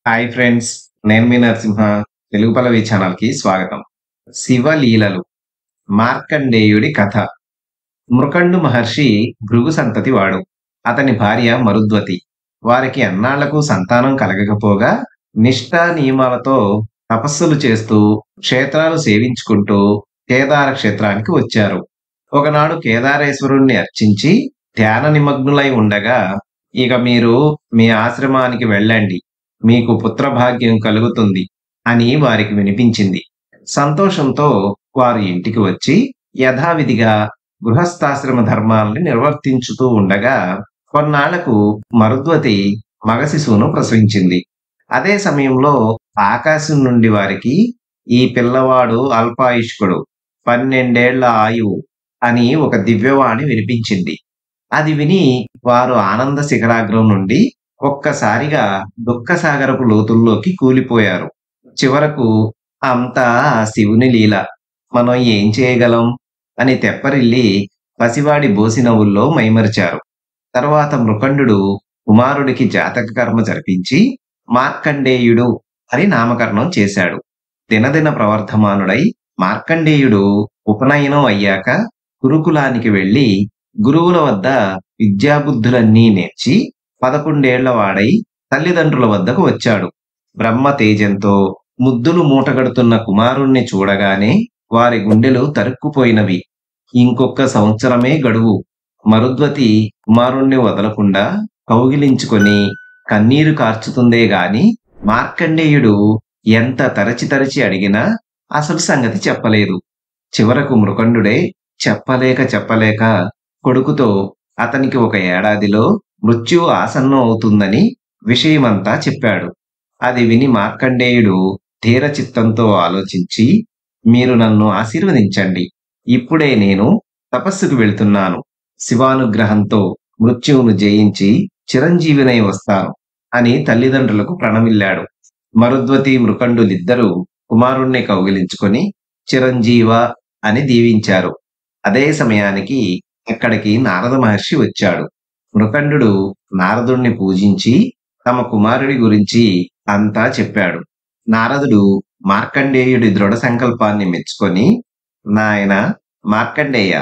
Hi friends. నేను మీ నరసింహ. తెలుగు పల్లవి ఛానల్‌కి స్వాగతం. శివలీలలు మార్కండేయుడి కథ. మృకండు మహర్షి భృగు సంతతి వాడు. అతని భార్య మరుద్వతి. వారికి ఎన్నాళ్లకు సంతానం కలగకపోగా నిష్ఠా నియమాలతో తపస్సులు చేస్తూ క్షేత్రాలు సేవించుకుంటూ కేదార క్షేత్రానికి వచ్చారు. ఒకనాడు కేదారేశ్వరుణ్ణి అర్చించి ధ్యాన నిమగ్నులై ఉండగా, ఇక మీరు మీ ఆశ్రమానికి వెళ్ళండి, మీకు పుత్రభాగ్యం కలుగుతుంది అని వారికి వినిపించింది. సంతోషంతో వారు ఇంటికి వచ్చి యథావిధిగా గృహస్థాశ్రమ ధర్మాల్ని నిర్వర్తించుతూ ఉండగా కొన్నాళ్లకు మరుద్వతి మగ శిశువును ప్రసవించింది. అదే సమయంలో ఆకాశం నుండి వారికి ఈ పిల్లవాడు అల్పాయుష్కుడు, 12 ఏళ్ల ఆయువు అని ఒక దివ్యవాణి వినిపించింది. అది విని వారు ఆనంద శిఖరాగ్రం నుండి ఒక్కసారిగా దుఃఖసాగరపు లోతుల్లోకి కూలిపోయారు. చివరకు అంతా ఆ శివుని లీల, మనం ఏం చేయగలం అని తెప్పరిల్లి పసివాడి బోసినవ్వుల్లో మైమరిచారు. తర్వాత మృకండు కుమారుడికి జాతక కర్మ జరిపించి మార్కండేయుడు అని నామకరణం చేశాడు. దినదిన ప్రవర్ధమానుడై మార్కండేయుడు ఉపనయనం అయ్యాక గురుకులానికి వెళ్లి గురువుల వద్ద విద్యాబుద్ధులన్నీ నేర్చి 11 ఏళ్ల వాడై తల్లిదండ్రుల వద్దకు వచ్చాడు. బ్రహ్మ తేజంతో ముద్దులు మూటగడుతున్న కుమారుణ్ణి చూడగానే వారి గుండెలు తరుక్కుపోయినవి. ఇంకొక సంవత్సరమే గడువు. మరుద్వతి కుమారుణ్ణి వదలకుండా కౌగిలించుకొని కన్నీరు కార్చుతుందే గాని మార్కండేయుడు ఎంత తరచి తరచి అడిగినా అసలు సంగతి చెప్పలేదు. చివరకు మృకండుడే చెప్పలేక కొడుకుతో అతనికి 1 ఏడాదిలో మృత్యువు ఆసన్నం అవుతుందని విషయమంతా చెప్పాడు. అది విని మార్కండేయుడు ధీరచిత్తంతో ఆలోచించి, మీరు నన్ను ఆశీర్వదించండి, ఇప్పుడే నేను తపస్సుకు వెళ్తున్నాను, శివానుగ్రహంతో మృత్యువును జయించి చిరంజీవినై వస్తాను అని తల్లిదండ్రులకు ప్రణమిల్లాడు. మరుద్వతి మృకండులిద్దరూ కుమారుణ్ణి కౌగిలించుకొని చిరంజీవ అని దీవించారు. అదే సమయానికి అక్కడికి నారద మహర్షి వచ్చాడు. మృకండు నారదుణ్ణి పూజించి తమ కుమారుడి గురించి అంతా చెప్పాడు. నారదుడు మార్కండేయుడి దృఢ సంకల్పాన్ని మెచ్చుకొని, నాయనా మార్కండేయ,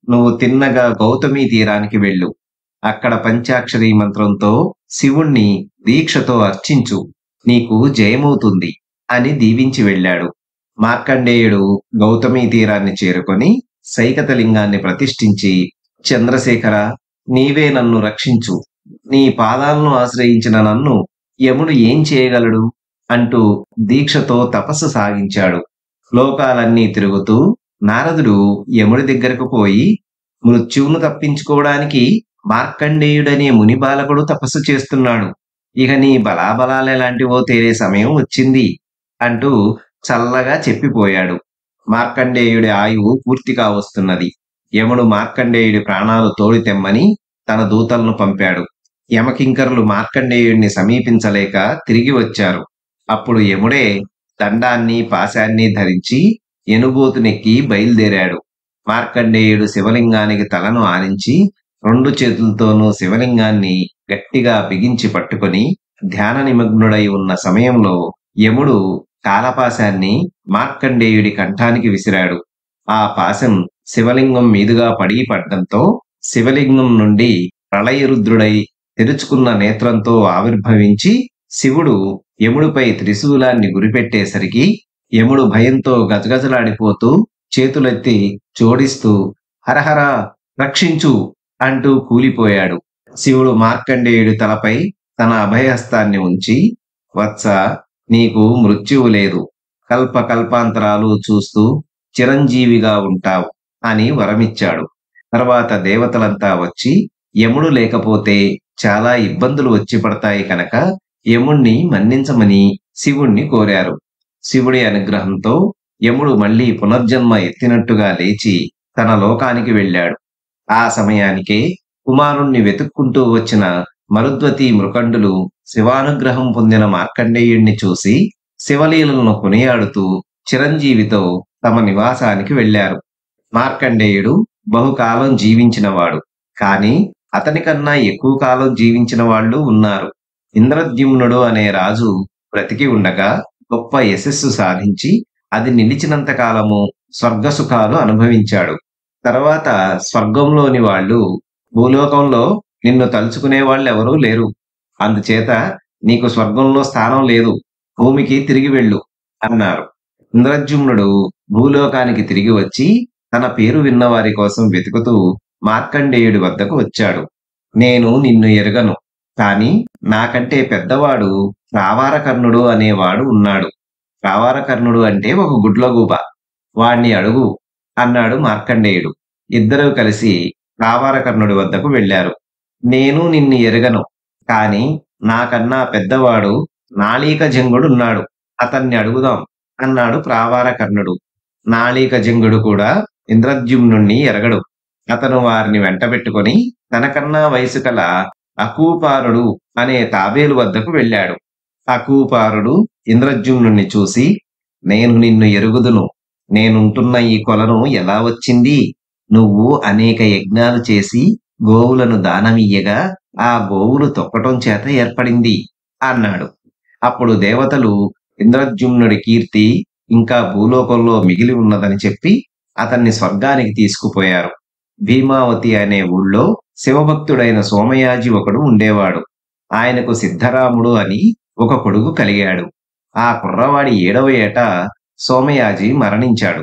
నువ్వు తిన్నగా గౌతమి తీరానికి వెళ్ళు, అక్కడ పంచాక్షరీ మంత్రంతో శివుణ్ణి దీక్షతో అర్చించు, నీకు జయమవుతుంది అని దీవించి వెళ్ళాడు. మార్కండేయుడు గౌతమి తీరాన్ని చేరుకొని సైకతలింగాన్ని ప్రతిష్ఠించి, చంద్రశేఖర, నీవే నన్ను రక్షించు, నీ పాదాలను ఆశ్రయించిన నన్ను యముడు ఏం చేయగలడు అంటూ దీక్షతో తపస్సు సాగించాడు. లోకాలన్నీ తిరుగుతూ నారదుడు యముడి దగ్గరకు పోయి, మృత్యువును తప్పించుకోవడానికి మార్కండేయుడనే ముని బాలకుడు తపస్సు చేస్తున్నాడు, ఇక నీ బలాబలాలెలాంటివో తేలే సమయం వచ్చింది అంటూ చల్లగా చెప్పిపోయాడు. మార్కండేయుడి ఆయువు పూర్తిగా వస్తున్నది. యముడు మార్కండేయుడి ప్రాణాలు తోడి తెమ్మని తన దూతలను పంపాడు. యమకింకరులు మార్కండేయుడిని సమీపించలేక తిరిగి వచ్చారు. అప్పుడు యముడే దండాన్ని పాశాన్ని ధరించి ఎనుబోతునెక్కి బయలుదేరాడు. మార్కండేయుడు శివలింగానికి తలను ఆనించి 2 చేతులతోనూ శివలింగాన్ని గట్టిగా బిగించి పట్టుకొని ధ్యాన నిమగ్నుడై ఉన్న సమయంలో యముడు కాలపాశాన్ని మార్కండేయుడి కంఠానికి విసిరాడు. ఆ పాశం శివలింగం మీదుగా పడడంతో శివలింగం నుండి ప్రళయరుద్రుడై తెరుచుకున్న నేత్రంతో ఆవిర్భవించి శివుడు యముడిపై త్రిశూలాన్ని గురిపెట్టేసరికి యముడు భయంతో గజగజలాడిపోతూ చేతులెత్తి జోడిస్తూ హరహర రక్షించు అంటూ కూలిపోయాడు. శివుడు మార్కండేయుడి తలపై తన అభయహస్తాన్ని ఉంచి, వత్స, నీకు మృత్యువు లేదు, కల్పకల్పాంతరాలు చూస్తూ చిరంజీవిగా ఉంటావు అని వరమిచ్చాడు. తర్వాత దేవతలంతా వచ్చి యముడు లేకపోతే చాలా ఇబ్బందులు వచ్చి పడతాయి కనుక యముణ్ణి మన్నించమని శివుణ్ణి కోరారు. శివుడి అనుగ్రహంతో యముడు మళ్లీ పునర్జన్మ ఎత్తినట్టుగా లేచి తన లోకానికి వెళ్ళాడు. ఆ సమయానికే కుమారుణ్ణి వెతుక్కుంటూ వచ్చిన మరుద్వతి మృకండులు శివానుగ్రహం పొందిన మార్కండేయుణ్ణి చూసి శివలీలను కొనియాడుతూ చిరంజీవితో తమ నివాసానికి వెళ్లారు. మార్కండేయుడు బహుకాలం జీవించినవాడు, కాని అతని కన్నా ఎక్కువ కాలం జీవించిన వాళ్ళు ఉన్నారు. ఇంద్రద్యుమ్నుడు అనే రాజు బ్రతికి ఉండగా గొప్ప యశస్సు సాధించి అది నిలిచినంత కాలము స్వర్గసుఖాలు అనుభవించాడు. తర్వాత స్వర్గంలోని వాళ్ళు భూలోకంలో నిన్ను తలుచుకునే వాళ్ళెవరూ లేరు. అందుచేత నీకు స్వర్గంలో స్థానం లేదు. భూమికి తిరిగి వెళ్ళు అన్నారు. ఇంద్రద్యుమ్నుడు భూలోకానికి తిరిగి వచ్చి తన పేరు విన్నవారి కోసం వెతుకుతూ మార్కండేయుడి వద్దకు వచ్చాడు. నేను నిన్ను ఎరుగను, కాని నాకంటే పెద్దవాడు ప్రావారకర్ణుడు అనేవాడు ఉన్నాడు. ప్రావారకర్ణుడు అంటే ఒక గుడ్లగూబ. వాణ్ణి అడుగు అన్నాడు మార్కండేయుడు. ఇద్దరూ కలిసి ప్రావారకర్ణుడి వద్దకు వెళ్లారు. నేను నిన్ను ఎరుగను, కాని నాకన్నా పెద్దవాడు నాళీకజంగుడున్నాడు. అతన్ని అడుగుదాం అన్నాడు ప్రావారకర్ణుడు. నాళీకజంగుడు కూడా ఇంద్రద్యుమ్నుణ్ణి ఎరగడు. అతను వారిని వెంటబెట్టుకొని తనకన్నా వయసు కల అకూపారుడు అనే తాబేలు వద్దకు వెళ్ళాడు. అకూపారుడు ఇంద్రద్యుమ్నుణ్ణి చూసి, నేను నిన్ను ఎరుగుదును. నేనుంటున్న ఈ కొలను ఎలా వచ్చింది? నువ్వు అనేక యజ్ఞాలు చేసి గోవులను దానమియ్యగా ఆ గోవులు తొక్కటం చేత ఏర్పడింది అన్నాడు. అప్పుడు దేవతలు ఇంద్రద్యుమ్నుడి కీర్తి ఇంకా భూలోకంలో మిగిలి ఉన్నదని చెప్పి అతన్ని స్వర్గానికి తీసుకుపోయారు. భీమావతి అనే ఊళ్ళో శివభక్తుడైన సోమయాజి ఒకడు ఉండేవాడు. ఆయనకు సిద్ధరాముడు అని ఒక కొడుకు కలిగాడు. ఆ కుర్రవాడి 7వ ఏట సోమయాజి మరణించాడు.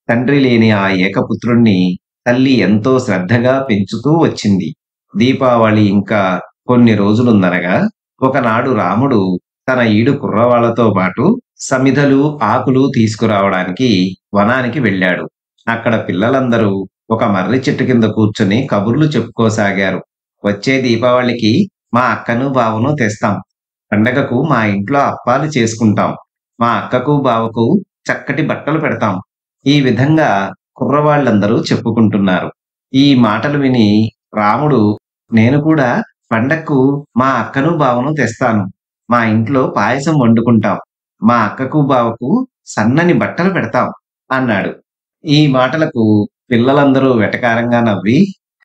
తండ్రి లేని ఆ ఏకపుత్రుణ్ణి తల్లి ఎంతో శ్రద్ధగా పెంచుతూ వచ్చింది. దీపావళి ఇంకా కొన్ని రోజులుందనగా ఒకనాడు రాముడు తన ఈడు కుర్రవాళ్లతో పాటు సమిధలు, ఆకులు తీసుకురావడానికి వనానికి వెళ్ళాడు. అక్కడ పిల్లలందరూ ఒక మర్రి చెట్టు కింద కూర్చుని కబుర్లు చెప్పుకోసాగారు. వచ్చే దీపావళికి మా అక్కను బావను తెస్తాం. పండగకు మా ఇంట్లో అప్పాలు చేసుకుంటాం. మా అక్కకు బావకు చక్కటి బట్టలు పెడతాం. ఈ విధంగా కుర్రవాళ్ళందరూ చెప్పుకుంటున్నారు. ఈ మాటలు విని రాముడు, నేను కూడా పండక్కు మా అక్కను బావను తెస్తాను. మా ఇంట్లో పాయసం వండుకుంటాం. మా అక్కకు బావకు సన్నని బట్టలు పెడతాం అన్నాడు. ఈ మాటలకు పిల్లలందరూ వెటకారంగా నవ్వి,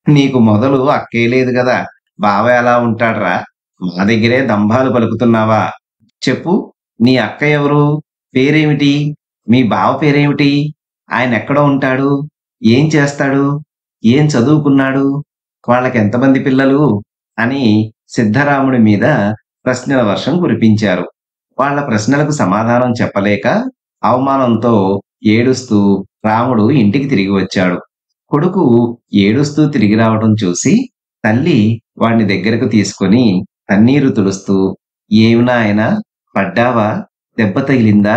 నీకు మొదలు అక్కే లేదు గదా, బావ ఎలా ఉంటాడ్రా? మా దగ్గరే దంభాలు పలుకుతున్నావా? చెప్పు, నీ అక్క ఎవరు? పేరేమిటి? మీ బావ పేరేమిటి? ఆయన ఎక్కడ ఉంటాడు? ఏం చేస్తాడు? ఏం చదువుకున్నాడు? వాళ్ళకెంతమంది పిల్లలు? అని సిద్ధరాముడి మీద ప్రశ్నల వర్షం కురిపించారు. వాళ్ళ ప్రశ్నలకు సమాధానం చెప్పలేక అవమానంతో ఏడుస్తూ రాముడు ఇంటికి తిరిగి వచ్చాడు. కొడుకు ఏడుస్తూ తిరిగి రావడం చూసి తల్లి వాణ్ణి దగ్గరకు తీసుకొని కన్నీరు తుడుస్తూ, ఏమి నాయనా, పడ్డావా? దెబ్బ తగిలిందా?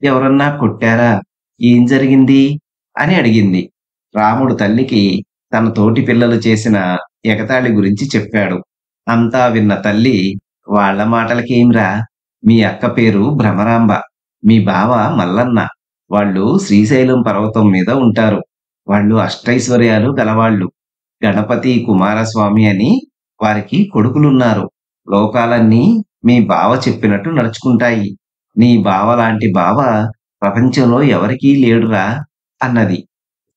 ఎవరన్నా కొట్టారా? ఏం జరిగింది అని అడిగింది. రాముడు తల్లికి తన తోటి పిల్లలు చేసిన ఎగతాళి గురించి చెప్పాడు. అంతా విన్న తల్లి, వాళ్ళ మాటలకేంరా, మీ అక్క పేరు భ్రమరాంబ, మీ బావ మల్లన్న. వాళ్ళు శ్రీశైలం పర్వతం మీద ఉంటారు. వాళ్ళు అష్టైశ్వర్యాలు గలవాళ్ళు. గణపతి, కుమారస్వామి అని వారికి కొడుకులున్నారు. లోకాలన్నీ మీ బావ చెప్పినట్టు నడుచుకుంటాయి. నీ బావ లాంటి బావ ప్రపంచంలో ఎవరికీ లేడురా అన్నది.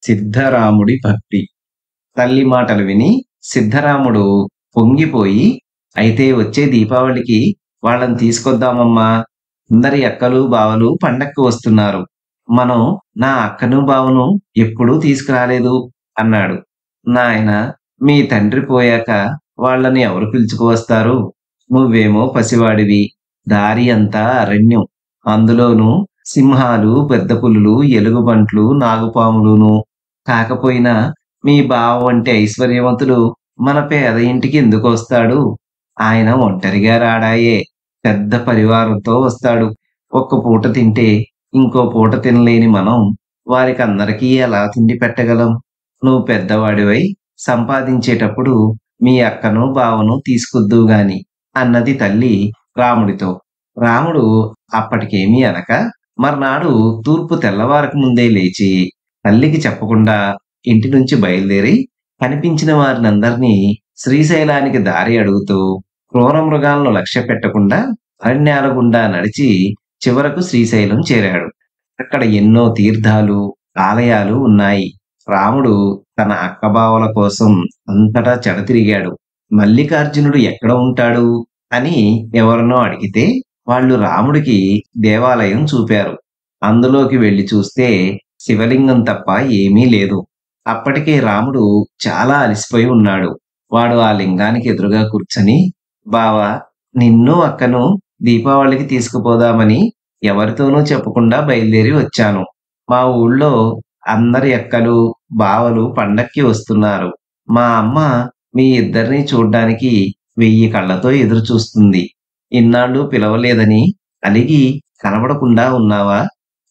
సిద్ధరాముడి భక్తి. తల్లి మాటలు విని సిద్ధరాముడు పొంగిపోయి, అయితే వచ్చే దీపావళికి వాళ్ళని తీసుకొద్దామమ్మా. అందరి అక్కలు బావలు పండక్కు వస్తున్నారు. మనం నా అక్కను బావను ఎప్పుడూ తీసుకురాలేదు అన్నాడు. నాయనా, మీ తండ్రి పోయాక వాళ్ళని ఎవరు పిలుచుకువస్తారు? నువ్వేమో పసివాడివి. దారి అంతా అరణ్యం. అందులోనూ సింహాలు, పెద్ద పులులు, ఎలుగుబంట్లు, నాగుపాములును. కాకపోయినా మీ బావ వంటి ఐశ్వర్యవంతులు మన పేద ఇంటికి ఎందుకు వస్తాడు? ఆయన ఒంటరిగా రాడాయే, పెద్ద పరివారంతో వస్తాడు. ఒక్క పూట తింటే ఇంకో పూట తినలేని మనం వారికందరికీ ఎలా తిండి పెట్టగలం? నువ్వు పెద్దవాడివై సంపాదించేటప్పుడు మీ అక్కను బావను తీసుకొద్దువు గాని అన్నది తల్లి రాముడితో. రాముడు అప్పటికేమీ అనక మర్నాడు తూర్పు తెల్లవారక ముందే లేచి తల్లికి చెప్పకుండా ఇంటి నుంచి బయలుదేరి కనిపించిన వారినందరినీ శ్రీశైలానికి దారి అడుగుతూ క్రూర మృగాలను లక్ష్య పెట్టకుండా అరణ్యాల గుండా నడిచి చివరకు శ్రీశైలం చేరాడు. అక్కడ ఎన్నో తీర్థాలు, ఆలయాలు ఉన్నాయి. రాముడు తన అక్కబావల కోసం అంతటా చెడతిరిగాడు. మల్లికార్జునుడు ఎక్కడ ఉంటాడు అని ఎవరినో అడిగితే వాళ్ళు రాముడికి దేవాలయం చూపారు. అందులోకి వెళ్లి చూస్తే శివలింగం తప్ప ఏమీ లేదు. అప్పటికే రాముడు చాలా అలసిపోయి ఉన్నాడు. వాడు ఆ లింగానికి ఎదురుగా కూర్చొని, "బావా, నిన్ను అక్కను దీపావళికి తీసుకుపోదామని ఎవరితోనూ చెప్పకుండా బయలుదేరి వచ్చాను. మా ఊళ్ళో అందరి అక్కలు, బావలు పండక్కి వస్తున్నారు. మా అమ్మ మీ ఇద్దరిని చూడ్డానికి 1000 కళ్ళతో ఎదురు చూస్తుంది. ఇన్నాళ్ళు పిలవలేదని అలిగి కనబడకుండా ఉన్నావా?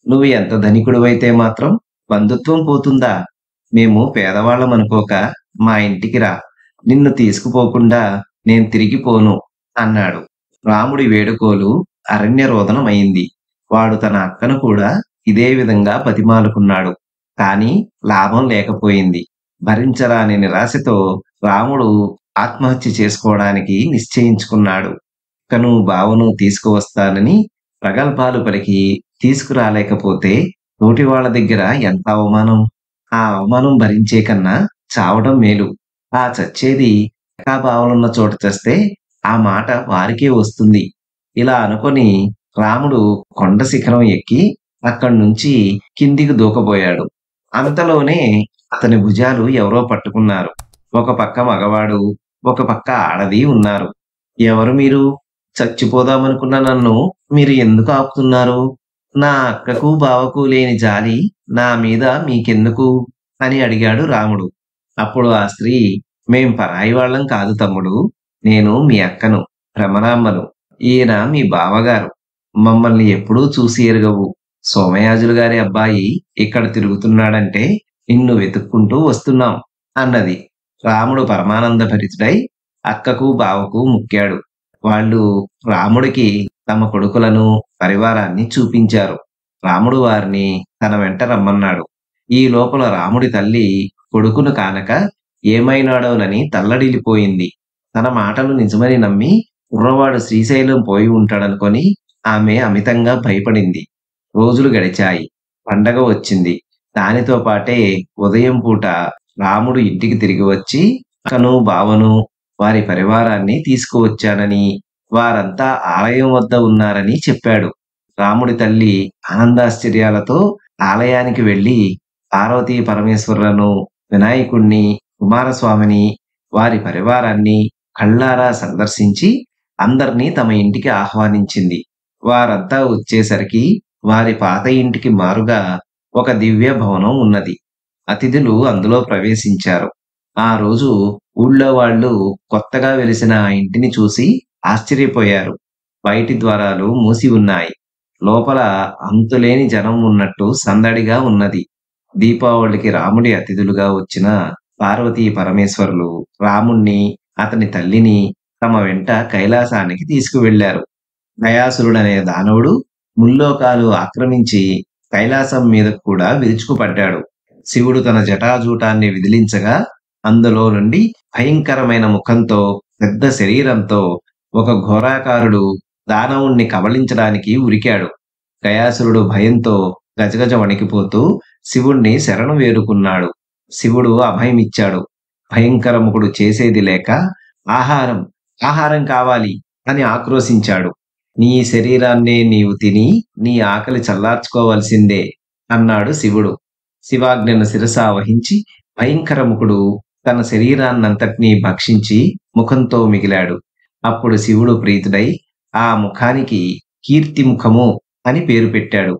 నువ్వు ఎంత ధనికుడివైతే మాత్రం బంధుత్వం పోతుందా? మేము పేదవాళ్ళమనుకోక మా ఇంటికి రా. నిన్ను తీసుకుపోకుండా నేను తిరిగి పోను" అన్నాడు. రాముడి వేడుకోలు అరణ్యరోదనమైంది. వాడు తన అక్కను కూడా ఇదే విధంగా బతిమాలుకున్నాడు. కాని లాభం లేకపోయింది. భరించరాని నిరాశతో రాముడు ఆత్మహత్య చేసుకోవడానికి నిశ్చయించుకున్నాడు. అక్కను, బావను తీసుకువస్తానని ప్రగల్భాలు పలికి తీసుకురాలేకపోతే తోటివాళ్ల దగ్గర ఎంత అవమానం! ఆ అవమానం భరించే కన్నా చావడం మేలు. ఆ చచ్చేది బావలున్న చోట చస్తే ఆ మాట వారికే వస్తుంది. ఇలా అనుకొని రాముడు కొండ శిఖరం ఎక్కి అక్కడ్నుంచి కిందికి దూకబోయాడు. అంతలోనే అతని భుజాలు ఎవరో పట్టుకున్నారు. ఒక పక్క మగవాడు, ఒక పక్క ఆడది ఉన్నారు. "ఎవరు మీరు? చచ్చిపోదామనుకున్న నన్ను మీరు ఎందుకు ఆపుతున్నారు? నా అక్కకు, బావకు లేని జాలి నా మీద మీకెందుకు?" అని అడిగాడు రాముడు. అప్పుడు ఆ స్త్రీ, "మేం పరాయి వాళ్ళం కాదు తమ్ముడు. నేను మీ అక్కను, భ్రమరాంబను. ఈయన మీ బావగారు. మమ్మల్ని ఎప్పుడూ చూసి ఎరుగవు. సోమయాజులు గారి అబ్బాయి ఇక్కడ తిరుగుతున్నాడంటే నిన్ను వెతుక్కుంటూ వస్తున్నాం" అన్నది. రాముడు పరమానంద భరితుడై అక్కకు, బావకు మొక్కాడు. వాళ్ళు రాముడికి తమ కొడుకులను, పరివారాన్ని చూపించారు. రాముడు వారిని తన వెంట రమ్మన్నాడు. ఈ లోపల రాముడి తల్లి కొడుకును కానక ఏమైనాడోనని తల్లడిల్లిపోయింది. తన మాటలు నిజమని నమ్మి కుర్రవాడు శ్రీశైలం పోయి ఉంటాడనుకొని ఆమె అమితంగా భయపడింది. రోజులు గడిచాయి. పండగ వచ్చింది. దానితో పాటే ఉదయం పూట రాముడు ఇంటికి తిరిగి వచ్చి అక్కను, బావను, వారి పరివారాన్ని తీసుకువచ్చానని, వారంతా ఆలయం వద్ద ఉన్నారని చెప్పాడు. రాముడి తల్లి ఆనందాశ్చర్యాలతో ఆలయానికి వెళ్లి పార్వతీ పరమేశ్వరులను, వినాయకుణ్ణి, కుమారస్వామిని, వారి పరివారాన్ని కళ్ళారా సందర్శించి అందర్నీ తమ ఇంటికి ఆహ్వానించింది. వారంతా వచ్చేసరికి వారి పాత ఇంటికి మారుగా ఒక దివ్య భవనం ఉన్నది. అతిథులు అందులో ప్రవేశించారు. ఆ రోజు ఊళ్ళో వాళ్ళు కొత్తగా వెలిసిన ఆ ఇంటిని చూసి ఆశ్చర్యపోయారు. బయటి ద్వారాలు మూసి ఉన్నాయి. లోపల అంతులేని జనం ఉన్నట్టు సందడిగా ఉన్నది. దీపావళికి రాముడి అతిథులుగా వచ్చిన పార్వతీ పరమేశ్వరులు రాముణ్ణి, అతని తల్లిని తమ వెంట కైలాసానికి తీసుకువెళ్లారు. గయాసురుడనే దానవుడు ముల్లోకాలు ఆక్రమించి కైలాసం మీద కూడా విరుచుకుపడ్డాడు. శివుడు తన జటాజూటాన్ని విదిలించగా అందులో నుండి భయంకరమైన ముఖంతో, పెద్ద శరీరంతో ఒక ఘోరాకారుడు దానవుణ్ణి కబళించడానికి ఉరికాడు. గయాసురుడు భయంతో గజగజ వణికిపోతూ శివుణ్ణి శరణు వేడుకున్నాడు. శివుడు అభయమిచ్చాడు. భయంకరముఖుడు చేసేది లేక "ఆహారం, ఆహారం కావాలి" అని ఆక్రోశించాడు. "నీ శరీరాన్నే నీవు తిని నీ ఆకలి చల్లార్చుకోవలసిందే" అన్నాడు శివుడు. శివాజ్ఞను శిరసా వహించి భయంకరముఖుడు తన శరీరాన్నంతటినీ భక్షించి ముఖంతో మిగిలాడు. అప్పుడు శివుడు ప్రీతుడై ఆ ముఖానికి కీర్తిముఖము అని పేరు పెట్టాడు.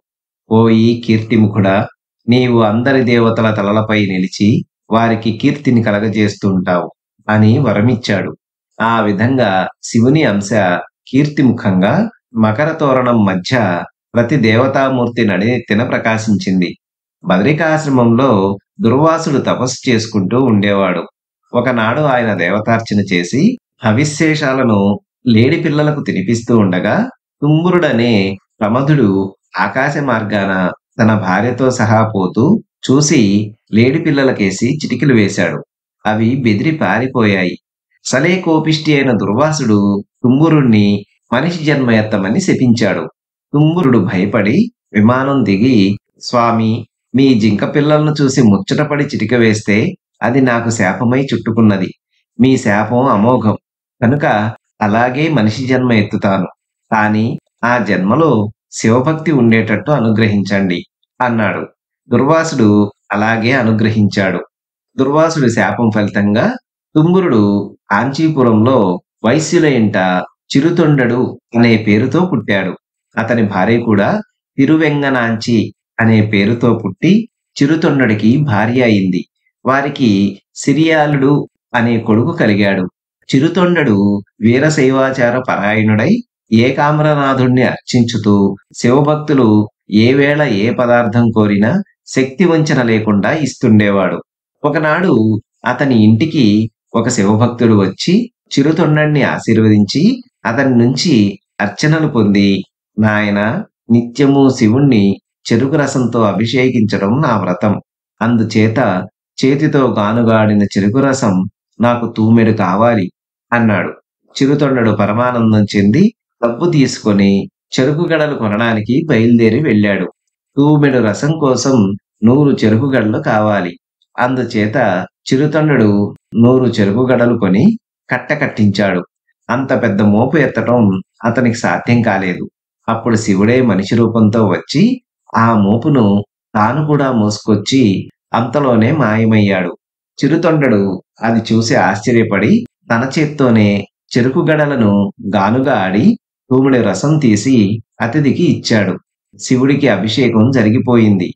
"ఓయి కీర్తిముఖుడా, నీవు అందరి దేవతల తలలపై నిలిచి వారికి కీర్తిని కలగజేస్తుంటావు" అని వరమిచ్చాడు. ఆ విధంగా శివుని అంశ కీర్తిముఖంగా మకర తోరణం మధ్య ప్రతి దేవతామూర్తి నడినెత్తిన ప్రకాశించింది. బదరికాశ్రమంలో దుర్వాసుడు తపస్సు చేసుకుంటూ ఉండేవాడు. ఒకనాడు ఆయన దేవతార్చన చేసి హవిశేషాలను లేడి పిల్లలకు తినిపిస్తూ ఉండగా తుంబురుడనే ప్రమథుడు ఆకాశ మార్గాన తన భార్యతో సహా పోతూ చూసి లేడి పిల్లలకేసి చిటికెలు వేశాడు. అవి బెదిరి పారిపోయాయి. సలే కోపిష్టి అయిన దుర్వాసుడు తుంబురుణ్ణి మనిషి జన్మ ఎత్తమని శపించాడు. తుంబురుడు భయపడి విమానం దిగి, "స్వామి, మీ జింక పిల్లలను చూసి ముచ్చటపడి చిటిక వేస్తే అది నాకు శాపమై చుట్టుకున్నది. మీ శాపం అమోఘం. కనుక అలాగే మనిషి జన్మ ఎత్తుతాను. కాని ఆ జన్మలో శివభక్తి ఉండేటట్టు అనుగ్రహించండి అన్నాడు. దుర్వాసుడు అలాగే అనుగ్రహించాడు. దుర్వాసుడి శాపం ఫలితంగా తుంబురుడు కాంచీపురంలో వైశ్యుల ఇంట చిరుతొండడు అనే పేరుతో పుట్టాడు. అతని భార్య కూడా తిరువెంగనాంచి అనే పేరుతో పుట్టి చిరుతొండడికి భార్య అయింది. వారికి సిరియాలుడు అనే కొడుకు కలిగాడు. చిరుతొండడు వీరశైవాచార పరాయణుడై ఏకామ్రనాథుణ్ణి అర్చించుతూ శివభక్తులు ఏ వేళ ఏ పదార్థం కోరినా శక్తి వంచన లేకుండా ఇస్తుండేవాడు. ఒకనాడు అతని ఇంటికి ఒక శివభక్తుడు వచ్చి చిరుతొండని ఆశీర్వదించి అతని నుంచి అర్చనలు పొంది, నాయనా, నిత్యము శివుణ్ణి చెరుకు రసంతో అభిషేకించడం నా వ్రతం. అందుచేత చేతితో గానుగాడిన చెరుకు రసం నాకు తూమెడు కావాలి అన్నాడు. చిరుతొండడు పరమానందం చెంది డబ్బు తీసుకొని చెరుకు గడలు కొనడానికి బయలుదేరి వెళ్ళాడు. తూమెడు రసం కోసం 100 చెరుకు గడలు కావాలి. అందుచేత చిరుతొండడు 100 చెరుకు గడలు కొని కట్ట కట్టించాడు. అంత పెద్ద మోపు ఎత్తటం అతనికి సాధ్యం కాలేదు. అప్పుడు శివుడే మనిషి రూపంతో వచ్చి ఆ మోపును తాను కూడా మోసుకొచ్చి అంతలోనే మాయమయ్యాడు. చిరుతొండడు అది చూసి ఆశ్చర్యపడి తన చేత్తోనే చెరుకు గడలను గానుగా ఆడి తూముడి రసం తీసి అతిథికి ఇచ్చాడు. శివుడికి అభిషేకం జరిగిపోయింది.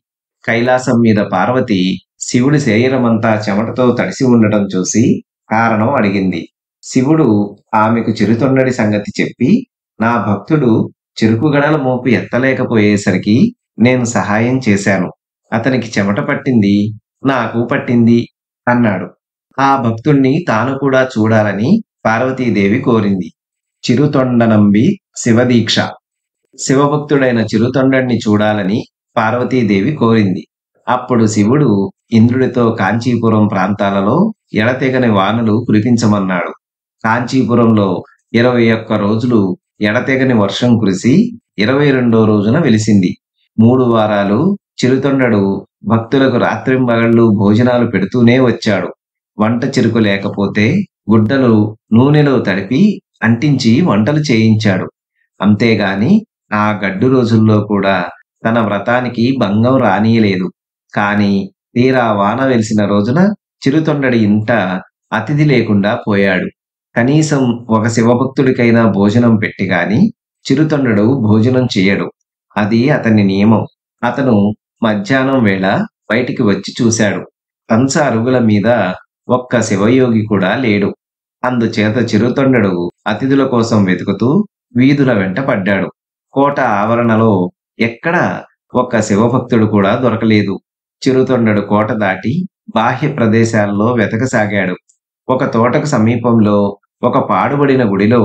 కైలాసం మీద పార్వతి శివుడి శరీరమంతా చెమటతో తడిసి ఉండటం చూసి కారణం అడిగింది. శివుడు ఆమెకు చిరుతొండడి సంగతి చెప్పి, నా భక్తుడు చెరుకు గడల మోపు ఎత్తలేకపోయేసరికి నేను సహాయం చేశాను. అతనికి చెమట పట్టింది, నాకు పట్టింది అన్నాడు. ఆ భక్తుణ్ణి తాను కూడా చూడాలని పార్వతీదేవి కోరింది. చిరుతొండనంబి శివదీక్ష. శివభక్తుడైన చిరుతొండని చూడాలని పార్వతీదేవి కోరింది. అప్పుడు శివుడు ఇంద్రుడితో కాంచీపురం ప్రాంతాలలో ఎడతెగని వానలు కురిపించమన్నాడు. కాంచీపురంలో 21 రోజులు ఎడతెగని వర్షం కురిసి 22వ రోజున వెలిసింది. 3 వారాలు చిరుతొండడు భక్తులకు రాత్రింబగళ్ళు భోజనాలు పెడుతూనే వచ్చాడు. వంట చెరుకు లేకపోతే గుడ్డలు నూనెలో తడిపి అంటించి వంటలు చేయించాడు. అంతేగాని ఆ గడ్డు రోజుల్లో కూడా తన వ్రతానికి భంగం రానీయలేదు. కాని తీరా వాన వెలిసిన రోజున చిరుతొండడి ఇంట అతిథి లేకుండా పోయాడు. కనీసం ఒక శివభక్తుడికైనా భోజనం పెట్టి గాని చిరుతొండడు భోజనం చేయడు. అది అతని నియమం. అతను మధ్యాహ్నం వేళ బయటికి వచ్చి చూశాడు. కంచ అరుగుల మీద ఒక్క శివయోగి కూడా లేడు. అందుచేత చిరుతొండడు అతిథుల కోసం వెతుకుతూ వీధుల వెంట పడ్డాడు. కోట ఆవరణలో ఎక్కడా ఒక్క శివభక్తుడు కూడా దొరకలేదు. చిరుతొండడు కోట దాటి బాహ్య ప్రదేశాల్లో వెతకసాగాడు. ఒక తోటకు సమీపంలో ఒక పాడుబడిన గుడిలో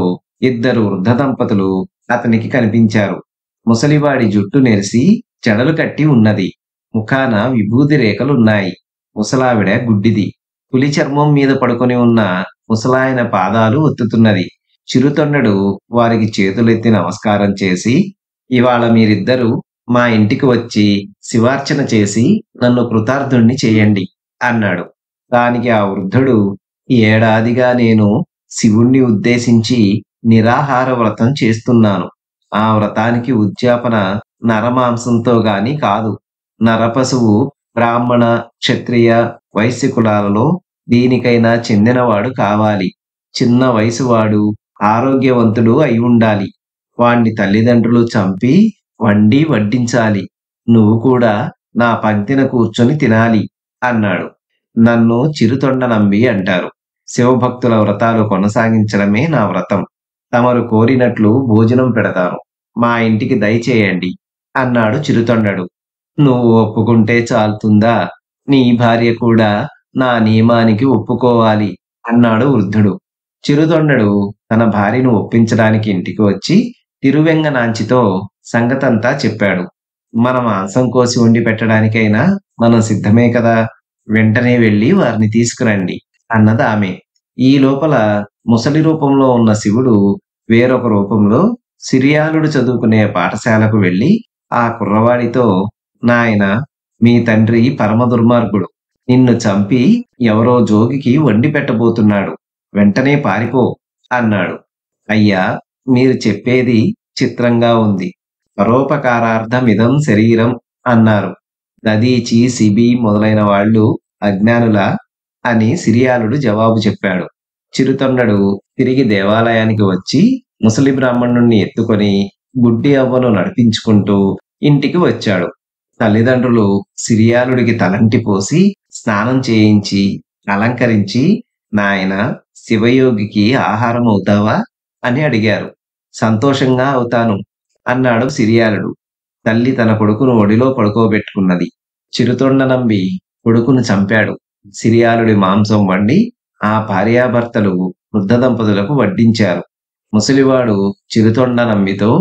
2 వృద్ధ దంపతులు అతనికి కనిపించారు. ముసలివాడి జుట్టు నెరిసి చెడలు కట్టి ఉన్నది. ముఖాన విభూది రేఖలున్నాయి. ముసలావిడ గుడ్డిది. పులి చర్మం మీద పడుకొని ఉన్న ముసలాయన పాదాలు ఒత్తుతున్నది. చిరుతొండడు వారికి చేతులెత్తి నమస్కారం చేసి, ఇవాళ మీరిద్దరూ మా ఇంటికి వచ్చి శివార్చన చేసి నన్ను కృతార్థుణ్ణి చేయండి అన్నాడు. దానికి ఆ వృద్ధుడు, ఏడాదిగా నేను శివుణ్ణి ఉద్దేశించి నిరాహార వ్రతం చేస్తున్నాను. ఆ వ్రతానికి ఉద్యాపన నరమాంసంతో గాని కాదు. నరపశువు బ్రాహ్మణ, క్షత్రియ, వైశ్య కులాలలో దీనికైనా చెందినవాడు కావాలి. చిన్న వయసువాడు, ఆరోగ్యవంతుడు అయి ఉండాలి. వాణ్ణి తల్లిదండ్రులు చంపి వండి వడ్డించాలి. నువ్వు కూడా నా పంక్తిన కూర్చొని తినాలి అన్నాడు. నన్ను చిరుతొండనంబి అంటారు. శివభక్తుల వ్రతాలు కొనసాగించడమే నా వ్రతం. తమరు కోరినట్లు భోజనం పెడతాను. మా ఇంటికి దయచేయండి అన్నాడు చిరుతొండడు. నువ్వు ఒప్పుకుంటే చాలుతుందా? నీ భార్య కూడా నా నియమానికి ఒప్పుకోవాలి అన్నాడు వృద్ధుడు. చిరుతొండడు తన భార్యను ఒప్పించడానికి ఇంటికి వచ్చి తిరువెంగనాంచితో సంగతంతా చెప్పాడు. మన మాంసం కోసి వండి పెట్టడానికైనా మనం సిద్ధమే కదా, వెంటనే వెళ్లి వారిని తీసుకురండి అన్నది ఆమె. ఈ లోపల ముసలి రూపంలో ఉన్న శివుడు వేరొక రూపంలో సిరియాలుడు చదువుకునే పాఠశాలకు వెళ్లి ఆ కుర్రవాడితో, నాయనా, మీ తండ్రి పరమ దుర్మార్గుడు. నిన్ను చంపి ఎవరో జోగికి వండి పెట్టబోతున్నాడు. వెంటనే పారిపో అన్నాడు. అయ్యా, మీరు చెప్పేది చిత్రంగా ఉంది. పరోపకారార్థమిదం శరీరం అన్నారు. దదీచి, సిబి మొదలైన వాళ్ళు అజ్ఞానులా అని సిరియాలుడు జవాబు చెప్పాడు. చిరుతొండడు తిరిగి దేవాలయానికి వచ్చి ముసలి బ్రాహ్మణుణ్ణి ఎత్తుకొని గుడ్డి అవ్వను నడిపించుకుంటూ ఇంటికి వచ్చాడు. తల్లిదండ్రులు సిరియాలుడికి తలంటి పోసి స్నానం చేయించి అలంకరించి, నాయనా, శివయోగికి ఆహారం అవుతావా అని అడిగారు. సంతోషంగా అవుతాను అన్నాడు సిరియాలుడు. తల్లి తన కొడుకును ఒడిలో పడుకోబెట్టుకున్నది. చిరుతొండ నంబి కొడుకును చంపాడు. సిరియాలుడి మాంసం వండి ఆ భార్యాభర్తలు వృద్ధ దంపతులకు వడ్డించారు. ముసలివాడు చిరుతొండ నంబితో,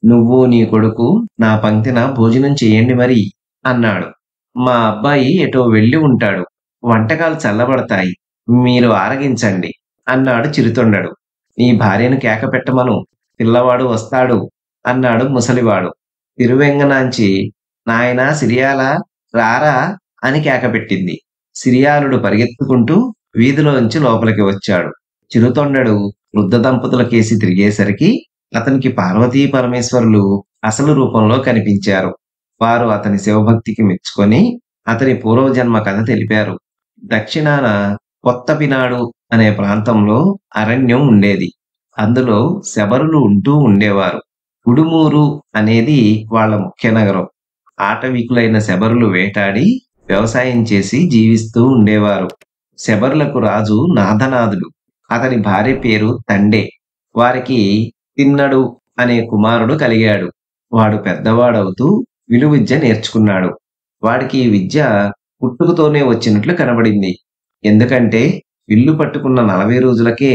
నువ్వు నీ కొడుకు నా పంక్తిన భోజనం చేయండి మరి అన్నాడు. మా అబ్బాయి ఎటో వెళ్ళి ఉంటాడు. వంటకాలు చల్లబడతాయి, మీరు ఆరగించండి అన్నాడు చిరుతొండడు. నీ భార్యను కేక పెట్టమను, పిల్లవాడు వస్తాడు అన్నాడు ముసలివాడు. తిరువెంగనాంచి, నాయనా సిరియాలా, రారా అని కేకపెట్టింది. సిరియాలుడు పరిగెత్తుకుంటూ వీధిలోంచి లోపలికి వచ్చాడు. చిరుతొండడు వృద్ధ దంపతుల కేసి తిరిగేసరికి అతనికి పార్వతీ పరమేశ్వరులు అసలు రూపంలో కనిపించారు. వారు అతని శివభక్తికి మెచ్చుకొని అతని పూర్వజన్మ కథ తెలిపారు. దక్షిణాన కొత్తపినాడు అనే ప్రాంతంలో అరణ్యం ఉండేది. అందులో శబరులు ఉంటూ ఉండేవారు. ఉడుమూరు అనేది వాళ్ళ ముఖ్య నగరం. ఆటవికులైన శబరులు వేటాడి వ్యవసాయం చేసి జీవిస్తూ ఉండేవారు. శబరులకు రాజు నాథనాథుడు. అతని భార్య పేరు తండే. వారికి తిన్నడు అనే కుమారుడు కలిగాడు. వాడు పెద్దవాడవుతూ విలువిద్య నేర్చుకున్నాడు. వాడికి ఈ విద్య పుట్టుకతోనే వచ్చినట్లు కనబడింది. ఎందుకంటే విల్లు పట్టుకున్న 40 రోజులకే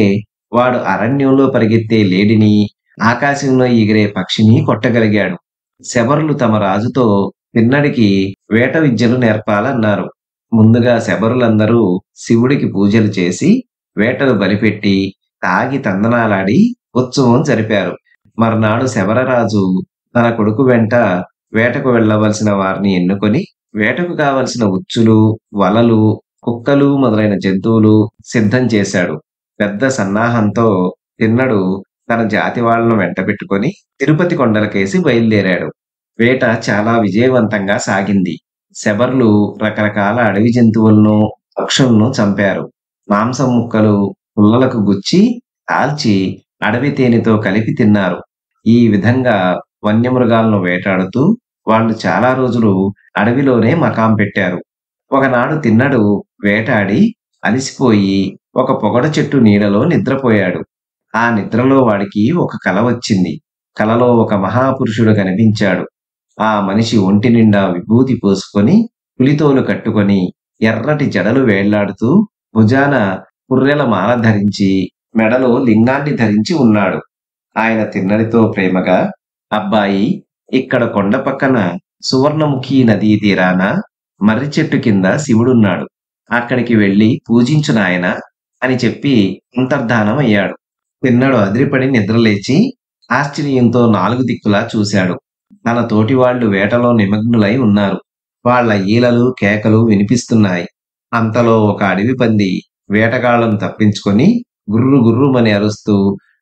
వాడు అరణ్యంలో పరిగెత్తే లేడిని, ఆకాశంలో ఎగిరే పక్షిని కొట్టగలిగాడు. శబరులు తమ రాజుతో తిన్నడికి వేట విద్యలు నేర్పాలన్నారు. ముందుగా శబరులందరూ శివుడికి పూజలు చేసి వేటలు బలిపెట్టి తాగి తందనాలాడి ఉత్సవం జరిపారు. మర్నాడు శబరరాజు తన కొడుకు వెంట వేటకు వెళ్ళవలసిన వారిని ఎన్నుకొని వేటకు కావలసిన ఉచ్చులు, వలలు, కుక్కలు మొదలైన జంతువులు సిద్ధం చేశాడు. పెద్ద సన్నాహంతో తిన్నడు తన జాతి వాళ్ళను వెంటబెట్టుకొని తిరుపతి కొండలకేసి బయలుదేరాడు. వేట చాలా విజయవంతంగా సాగింది. శబర్లు రకరకాల అడవి జంతువులను, పక్షులను చంపారు. మాంసం ముక్కలు పుల్లలకు గుచ్చి కాల్చి అడవి తేనెతో కలిపి తిన్నారు. ఈ విధంగా వన్యమృగాలను వేటాడుతూ వాళ్ళు చాలా రోజులు అడవిలోనే మకాం పెట్టారు. ఒకనాడు తిన్నడు వేటాడి అలిసిపోయి ఒక పొగడ చెట్టు నీడలో నిద్రపోయాడు. ఆ నిద్రలో వాడికి ఒక కల వచ్చింది. కలలో ఒక మహాపురుషుడు కనిపించాడు. ఆ మనిషి ఒంటి నిండా విభూతి పోసుకొని, పులితోలు కట్టుకొని, ఎర్రటి జడలు వేళ్లాడుతూ, భుజాన పుర్రెల మాల ధరించి, మెడలో లింగాన్ని ధరించి ఉన్నాడు. ఆయన తిన్నడితో ప్రేమగా, అబ్బాయి, ఇక్కడ కొండ పక్కన సువర్ణముఖి నదీ తీరాన మర్రి చెట్టు కింద శివుడున్నాడు. అక్కడికి వెళ్లి పూజించు నాయనా అని చెప్పి అంతర్ధానం అయ్యాడు. తిన్నడు అదిరిపడి నిద్రలేచి ఆశ్చర్యంతో 4 దిక్కులా చూశాడు. తన తోటి వాళ్ళు వేటలో నిమగ్నులై ఉన్నారు. వాళ్ళ ఈలలు, కేకలు వినిపిస్తున్నాయి. అంతలో ఒక అడవి పంది వేటగాళ్లను తప్పించుకొని గుర్రు గుర్రుమని అరుస్తూ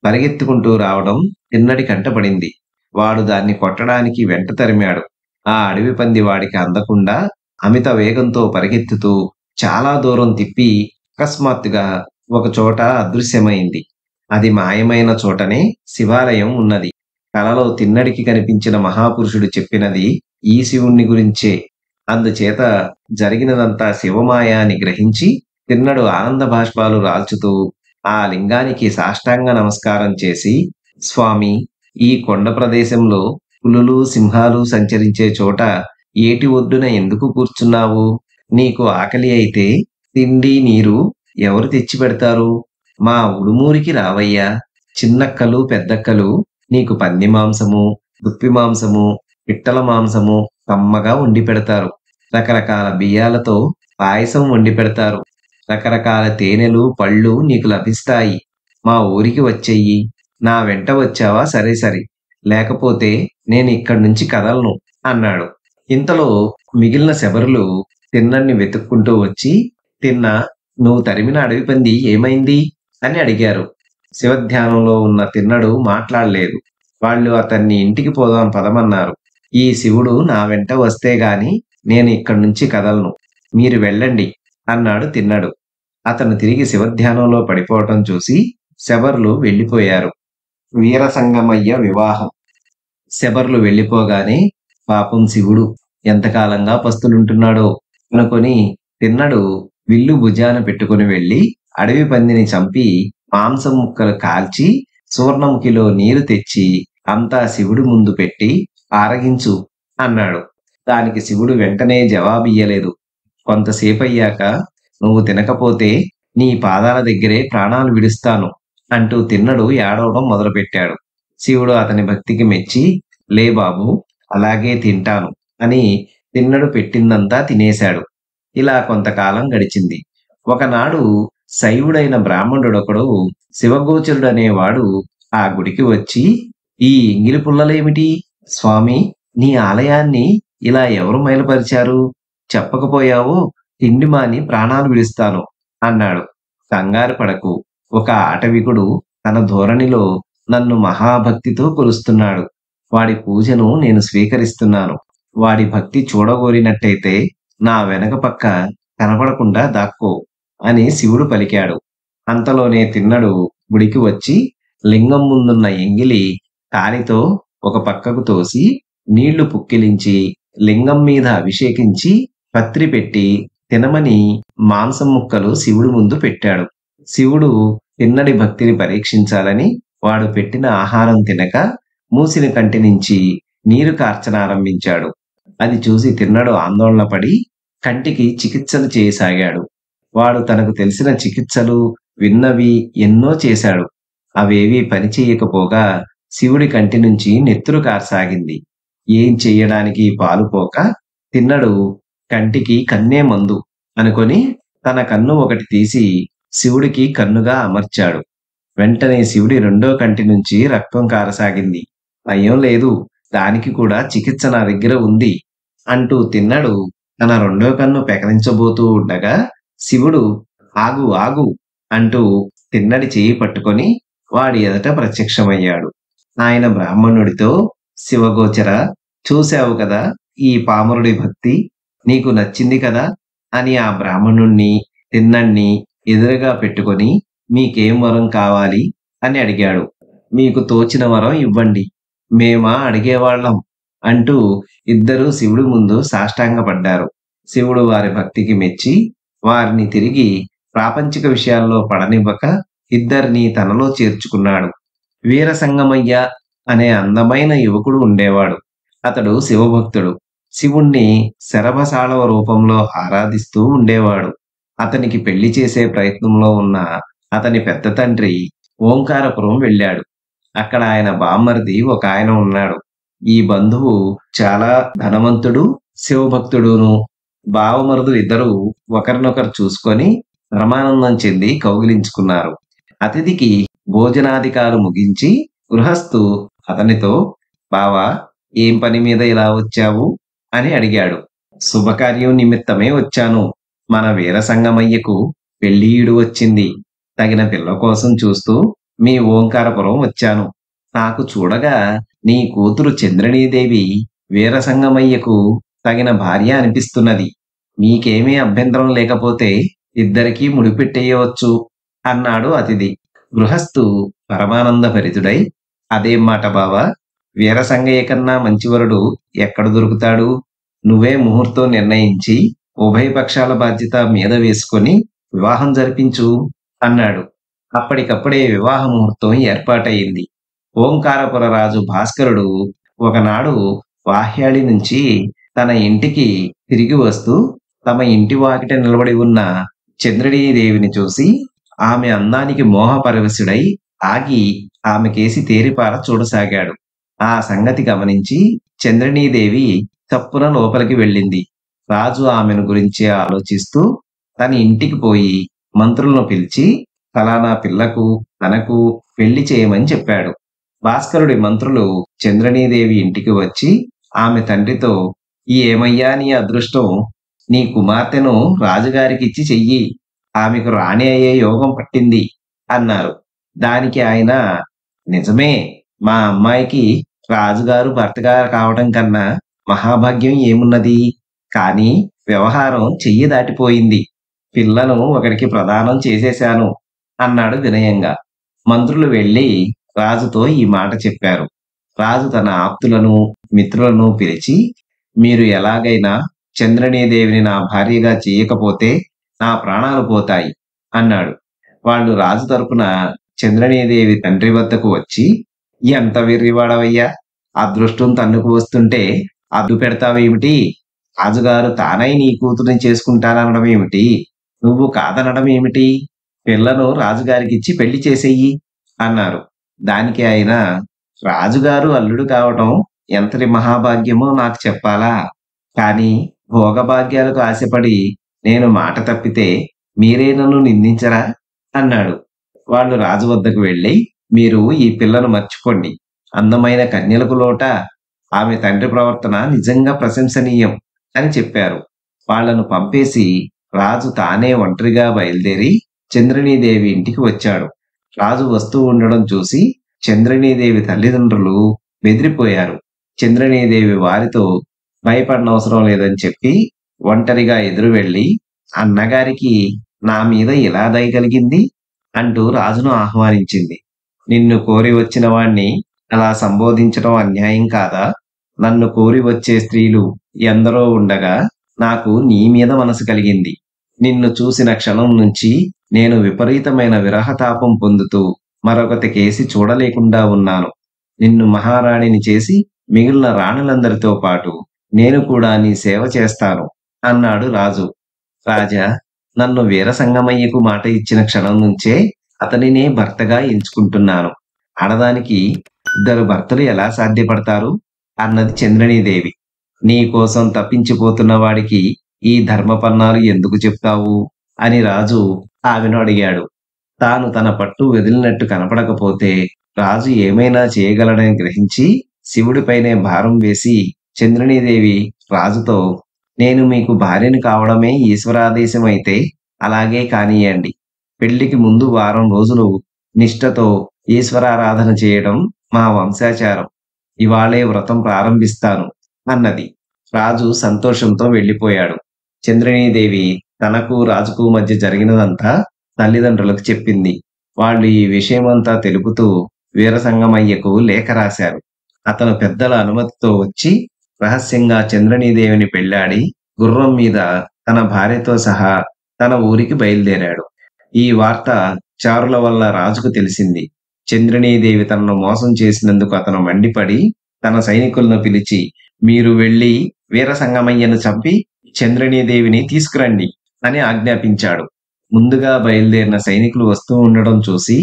పరిగెత్తుకుంటూ రావడం తిన్నడి కంటపడింది. వాడు దాన్ని కొట్టడానికి వెంట తరిమాడు. ఆ అడవి పంది వాడికి అందకుండా అమిత వేగంతో పరిగెత్తుతూ చాలా దూరం తిప్పి అకస్మాత్తుగా ఒక చోట అదృశ్యమైంది. అది మాయమైన చోటనే శివాలయం ఉన్నది. కలలో తిన్నడికి కనిపించిన మహాపురుషుడు చెప్పినది ఈ శివుణ్ణి గురించే. అందుచేత జరిగినదంతా శివమాయ అని గ్రహించి తిన్నడు ఆనంద బాష్పాలు రాల్చుతూ ఆ లింగానికి సాష్టాంగ నమస్కారం చేసి, స్వామి, ఈ కొండ ప్రదేశంలో పులులు, సింహాలు సంచరించే చోట ఏటి ఒడ్డున ఎందుకు కూర్చున్నావు? నీకు ఆకలి అయితే తిండి, నీరు ఎవరు తెచ్చి పెడతారు? మా ఉడుమూరికి రావయ్యా. చిన్నక్కలు, పెద్దక్కలు నీకు పంది మాంసము, దుప్పి మాంసము, పిట్టల మాంసము కమ్మగా వండి పెడతారు. రకరకాల బియ్యాలతో పాయసం వండి పెడతారు. రకరకాల తేనెలు, పళ్ళు నీకు లభిస్తాయి. మా ఊరికి వచ్చెయ్యి. నా వెంట వచ్చావా సరే సరి, లేకపోతే నేను ఇక్కడి నుంచి కదలను అన్నాడు. ఇంతలో మిగిలిన శబరులు తిన్నన్ని వెతుక్కుంటూ వచ్చి, తిన్నా, నువ్వు తరిమిన అడవి పంది ఏమైంది అని అడిగారు. శివధ్యానంలో ఉన్న తిన్నడు మాట్లాడలేదు. వాళ్ళు అతన్ని ఇంటికి పోదాం పదమన్నారు. ఈ శివుడు నా వెంట వస్తే గాని నేను ఇక్కడి నుంచి కదలను. మీరు వెళ్ళండి అన్నాడు తిన్నడు. అతను తిరిగి శివధ్యానంలో పడిపోవటం చూసి శబర్లు వెళ్ళిపోయారు. వీరసంగమయ్య వివాహం. శబర్లు వెళ్ళిపోగానే పాపం శివుడు ఎంతకాలంగా పస్తులుంటున్నాడో అనుకొని తిన్నడు విల్లు భుజాన పెట్టుకుని వెళ్లి అడవి పందిని చంపి మాంసం ముక్కలు కాల్చి సువర్ణముఖిలో నీరు తెచ్చి అంతా శివుడి ముందు పెట్టి ఆరగించు అన్నాడు. దానికి శివుడు వెంటనే జవాబియ్యలేదు. కొంతసేపయ్యాక నువ్వు తినకపోతే నీ పాదాల దగ్గరే ప్రాణాలు విడుస్తాను అంటూ తిన్నడు ఏడవడం మొదలుపెట్టాడు. శివుడు అతని భక్తికి మెచ్చి లే బాబు అలాగే తింటాను అని తిన్నడు పెట్టిందంతా తినేశాడు. ఇలా కొంతకాలం గడిచింది. ఒకనాడు శైవుడైన బ్రాహ్మణుడొకడు శివగోచరుడనేవాడు ఆ గుడికి వచ్చి ఈ ఎంగిలి పుల్లలేమిటి స్వామి, నీ ఆలయాన్ని ఇలా ఎవరు మైలపరిచారు? చెప్పకపోయావో తిండి మాని ప్రాణాలు విడుస్తాను అన్నాడు. కంగారు పడకు, ఒక ఆటవికుడు తన ధోరణిలో నన్ను మహాభక్తితో కొలుస్తున్నాడు. వాడి పూజను నేను స్వీకరిస్తున్నాను. వాడి భక్తి చూడగోరినట్టయితే నా వెనక పక్క కనపడకుండా దాక్కో అని శివుడు పలికాడు. అంతలోనే తిన్నడు గుడికి వచ్చి లింగం ముందున్న ఎంగిలి కాలితో ఒక పక్కకు తోసి నీళ్లు పుక్కిలించి లింగం మీద అభిషేకించి పత్రి పెట్టి తినమని మాంసం ముక్కలు శివుడి ముందు పెట్టాడు. శివుడు తిన్నడి భక్తిని పరీక్షించాలని వాడు పెట్టిన ఆహారం తినక మూసిన కంటి నుంచి నీరు కార్చనారంభించాడు. అది చూసి తిన్నడు ఆందోళన పడి కంటికి చికిత్సలు చేయసాగాడు. వాడు తనకు తెలిసిన చికిత్సలు విన్నవి ఎన్నో చేశాడు. అవేవీ పనిచేయకపోగా శివుడి కంటి నుంచి నెత్తురు కారసాగింది. ఏం చెయ్యడానికి పాలుపోక తిన్నడు కంటికి కన్నే మందు అనుకొని తన కన్ను ఒకటి తీసి శివుడికి కన్నుగా అమర్చాడు. వెంటనే శివుడి రెండో కంటి నుంచి రక్తం కారసాగింది. అయ్యం లేదు, దానికి కూడా చికిత్స నా దగ్గర ఉంది అంటూ తిన్నడు తన రెండో కన్ను పెకలించబోతూ ఉండగా శివుడు ఆగు ఆగు అంటూ తిన్నడి చేయి పట్టుకొని వాడి ఎదుట ప్రత్యక్షమయ్యాడు. ఆయన బ్రాహ్మణుడితో శివగోచర, చూశావు కదా ఈ పామరుడి భక్తి, నీకు నచ్చింది కదా అని ఆ బ్రాహ్మణుణ్ణి తిన్నణ్ణి ఎదురుగా పెట్టుకొని మీకేం వరం కావాలి అని అడిగాడు. మీకు తోచిన వరం ఇవ్వండి, మేమా అడిగేవాళ్ళం అంటూ ఇద్దరూ శివుడి ముందు సాష్టాంగపడ్డారు. శివుడు వారి భక్తికి మెచ్చి వారిని తిరిగి ప్రాపంచిక విషయాల్లో పడనివ్వక ఇద్దరిని తనలో చేర్చుకున్నాడు. వీరసంగమయ్య అనే అందమైన యువకుడు ఉండేవాడు. అతడు శివభక్తుడు. శివుణ్ణి శరభసాళవ రూపంలో ఆరాధిస్తూ ఉండేవాడు. అతనికి పెళ్లి చేసే ప్రయత్నంలో ఉన్న అతని పెద్ద తండ్రి ఓంకారపురం వెళ్ళాడు. అక్కడ ఆయన బామ్మరిది ఒక ఆయన ఉన్నాడు. ఈ బంధువు చాలా ధనవంతుడు, శివభక్తుడును. బావమరుదులు ఇద్దరూ ఒకరినొకరు చూసుకొని పరమానందం చెంది కౌగిలించుకున్నారు. అతిథికి భోజనాధికాలు ముగించి గృహస్థు అతనితో బావా, ఏం పని మీద ఇలా వచ్చావు అని అడిగాడు. శుభకార్యం నిమిత్తమే వచ్చాను. మన వీరసంగమయ్యకు పెళ్ళీయుడు వచ్చింది. తగిన పిల్ల కోసం చూస్తూ మీ ఓంకారపురం వచ్చాను. నాకు చూడగా నీ కూతురు చంద్రణీదేవి వీరసంగమయ్యకు తగిన భార్య అనిపిస్తున్నది. మీకేమీ అభ్యంతరం లేకపోతే ఇద్దరికీ ముడిపెట్టేయవచ్చు అన్నాడు అతిథి. గృహస్థు పరమానంద భరితుడై అదేం మాట బావా, వీరసంగయ్య కన్నా మంచివరుడు ఎక్కడ దొరుకుతాడు? నువ్వే ముహూర్తం నిర్ణయించి ఉభయ పక్షాల బాధ్యత మీద వేసుకొని వివాహం జరిపించు అన్నాడు. అప్పటికప్పుడే వివాహ ముహూర్తం ఏర్పాటయింది. ఓంకారపుర రాజు భాస్కరుడు ఒకనాడు వాహ్యాళి నుంచి తన ఇంటికి తిరిగి వస్తూ తమ ఇంటి వాకిట నిలబడి ఉన్న చంద్రడీదేవిని చూసి ఆమె అందానికి మోహపరవశుడై ఆగి ఆమెకేసి తేరిపార చూడసాగాడు. ఆ సంగతి గమనించి చంద్రనీదేవి తప్పున లోపలికి వెళ్ళింది. రాజు ఆమెను గురించి ఆలోచిస్తూ తన ఇంటికి పోయి మంత్రులను పిలిచి ఫలానా పిల్లకు తనకు పెళ్లి చేయమని చెప్పాడు. భాస్కరుడి మంత్రులు చంద్రనీదేవి ఇంటికి వచ్చి ఆమె తండ్రితో ఏమయ్యా నీ అదృష్టం, నీ కుమార్తెను రాజుగారికిచ్చి చెయ్యి, ఆమెకు రాణి అయ్యే యోగం పట్టింది అన్నారు. దానికి ఆయన నిజమే, మా అమ్మాయికి రాజుగారు భర్తగా కావడం కన్నా మహాభాగ్యం ఏమున్నది? కానీ వ్యవహారం చెయ్యి దాటిపోయింది. పిల్లను ఒకడికి ప్రదానం చేసేశాను అన్నాడు వినయంగా. మంత్రులు వెళ్ళి రాజుతో ఈ మాట చెప్పారు. రాజు తన ఆప్తులను, మిత్రులను పిలిచి, మీరు ఎలాగైనా చంద్రనీదేవిని నా భార్యగా చేయకపోతే నా ప్రాణాలు పోతాయి అన్నాడు. వాళ్ళు రాజు తరపున చంద్రనీదేవి తండ్రి వద్దకు వచ్చి, ఎంత వెర్రివాడవయ్యా! అదృష్టం తన్నుకు వస్తుంటే అడ్డు పెడతావేమిటి? రాజుగారు తానై నీ కూతుర్ని చేసుకుంటాననడం ఏమిటి? నువ్వు కాదనడం ఏమిటి? పిల్లను రాజుగారికిచ్చి పెళ్లి చేసెయ్యి అన్నారు. దానికి ఆయన, రాజుగారు అల్లుడు కావటం ఎంతటి మహాభాగ్యమో నాకు చెప్పాలా? కానీ భోగభాగ్యాలకు ఆశపడి నేను మాట తప్పితే మీరే నన్ను నిందించరా అన్నాడు. వాళ్ళు రాజు వద్దకు వెళ్ళి, మీరు ఈ పిల్లను మర్చిపోండి. అందమైన కన్యలకు లోట, ఆమె తండ్రి ప్రవర్తన నిజంగా ప్రశంసనీయం అని చెప్పారు. వాళ్ళను పంపేసి రాజు తానే ఒంటరిగా బయలుదేరి చంద్రనీదేవి ఇంటికి వచ్చాడు. రాజు వస్తూ ఉండడం చూసి చంద్రనీదేవి తల్లిదండ్రులు బెదిరిపోయారు. చంద్రనీదేవి వారితో భయపడనవసరం లేదని చెప్పి ఒంటరిగా ఎదురు వెళ్ళి, అన్నగారికి నా మీద ఇలా దయ కలిగింది అంటూ రాజును ఆహ్వానించింది. నిన్ను కోరి వచ్చిన వాణ్ణి అలా సంబోధించడం అన్యాయం కాదా? నన్ను కోరి వచ్చే స్త్రీలు ఎందరో ఉండగా నాకు నీ మీద మనసు కలిగింది. నిన్ను చూసిన క్షణం నుంచి నేను విపరీతమైన విరహతాపం పొందుతూ మరొకటి కేసి చూడలేకుండా ఉన్నాను. నిన్ను మహారాణిని చేసి మిగిలిన రాణులందరితో పాటు నేను కూడా నీ సేవ చేస్తాను అన్నాడు రాజు. రాజా, నన్ను వీరసంగమయ్యకు మాట ఇచ్చిన క్షణం నుంచే అతనినే భర్తగా ఎంచుకుంటున్నాను. ఆడదానికి ఇద్దరు భర్తలు ఎలా సాధ్యపడతారు అన్నది చంద్రనీదేవి. నీ కోసం తప్పించిపోతున్న వాడికి ఈ ధర్మపన్నాలు ఎందుకు చెప్తావు అని రాజు ఆమెను అడిగాడు. తాను తన పట్టు వదిలినట్టు కనపడకపోతే రాజు ఏమైనా చేయగలడని గ్రహించి శివుడిపైనే భారం వేసి చంద్రనీదేవి రాజుతో, నేను మీకు భార్యను కావడమే ఈశ్వరాదేశమైతే అలాగే కానియండి. పెళ్లికి ముందు వారం రోజులు నిష్ఠతో ఈశ్వరారాధన చేయడం మా వంశాచారం. ఇవాళే వ్రతం ప్రారంభిస్తాను అన్నది. రాజు సంతోషంతో వెళ్ళిపోయాడు. చంద్రనీదేవి తనకు రాజుకు మధ్య జరిగినదంతా తల్లిదండ్రులకు చెప్పింది. వాళ్ళు ఈ విషయమంతా తెలుపుతూ వీరసంగమయ్యకు లేఖ రాశారు. అతను పెద్దల అనుమతితో వచ్చి రహస్యంగా చంద్రనీదేవిని పెళ్లాడి గుర్రం మీద తన భార్యతో సహా తన ఊరికి బయలుదేరాడు. ఈ వార్త చారుల వల్ల రాజుకు తెలిసింది. చంద్రనీదేవి తనను మోసం చేసినందుకు అతను మండిపడి తన సైనికులను పిలిచి, మీరు వెళ్లి వీరసంగమయ్యను చంపి చంద్రనీదేవిని తీసుకురండి అని ఆజ్ఞాపించాడు. ముందుగా బయలుదేరిన సైనికులు వస్తూ ఉండడం చూసి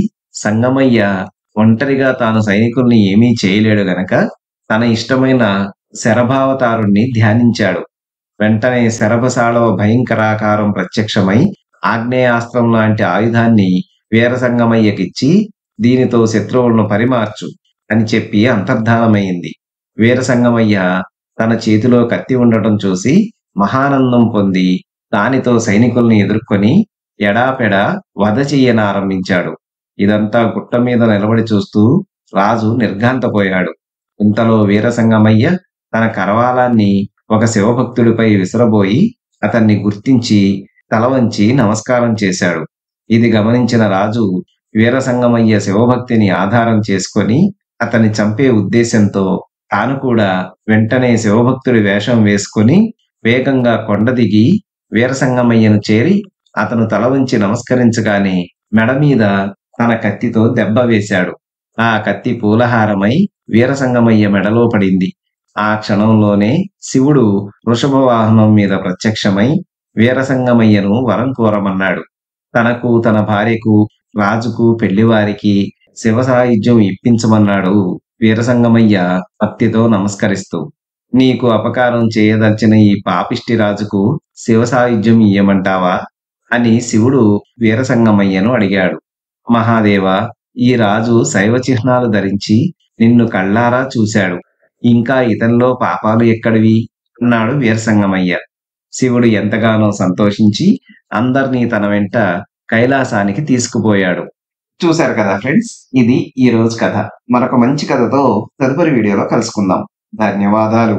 సంగమయ్య ఒంటరిగా తాను సైనికుల్ని ఏమీ చేయలేడు గనక తన ఇష్టమైన శరభావతారుణ్ణి ధ్యానించాడు. వెంటనే శరభసాళవ భయంకరాకారం ప్రత్యక్షమై ఆగ్నేయాస్త్రం లాంటి ఆయుధాన్ని వీరసంగమయ్యకిచ్చి, దీనితో శత్రువులను పరిమార్చు అని చెప్పి అంతర్ధానమైంది. వీరసంగమయ్య తన చేతిలో కత్తి ఉండటం చూసి మహానందం పొంది దానితో సైనికుల్ని ఎదుర్కొని ఎడాపెడా వధ చెయ్యనారంభించాడు. ఇదంతా గుట్ట మీద నిలబడి చూస్తూ రాజు నిర్ఘాంతపోయాడు. ఇంతలో వీరసంగమయ్య తన కరవాలాన్ని ఒక శివభక్తుడిపై విసిరబోయి అతన్ని గుర్తించి తల వంచి నమస్కారం చేశాడు. ఇది గమనించిన రాజు వీరసంగమయ్య శివభక్తిని ఆధారం చేసుకొని అతన్ని చంపే ఉద్దేశంతో తాను కూడా వెంటనే శివభక్తుడి వేషం వేసుకొని వేగంగా కొండ దిగి వీరసంగమయ్యను చేరి అతను తల వంచి నమస్కరించగానే మెడ మీద తన కత్తితో దెబ్బ వేశాడు. ఆ కత్తి పూలహారమై వీరసంగమయ్య మెడలో పడింది. ఆ క్షణంలోనే శివుడు వృషభ వాహనం మీద ప్రత్యక్షమై వీరసంగమయ్యను వరం కోరమన్నాడు. తనకు, తన భార్యకు, రాజుకు, పెళ్లివారికి శివ సాయుధ్యం ఇప్పించమన్నాడు వీరసంగమయ్య భక్తితో నమస్కరిస్తూ. నీకు అపకారం చేయదలిచిన ఈ పాపిష్టి రాజుకు శివ సాయుధ్యం ఇయ్యమంటావా అని శివుడు వీరసంగమయ్యను అడిగాడు. మహాదేవ, ఈ రాజు శైవ చిహ్నాలు ధరించి నిన్ను కళ్ళారా చూశాడు. ఇంకా ఇతనిలో పాపాలు ఎక్కడివి అన్నాడు వీరసంగమయ్య. శివుడు ఎంతగానో సంతోషించి అందర్నీ తన వెంట కైలాసానికి తీసుకుపోయాడు. చూశారు కదా ఫ్రెండ్స్, ఇది ఈ రోజు కథ. మరొక మంచి కథతో తదుపరి వీడియోలో కలుసుకుందాం. ధన్యవాదాలు.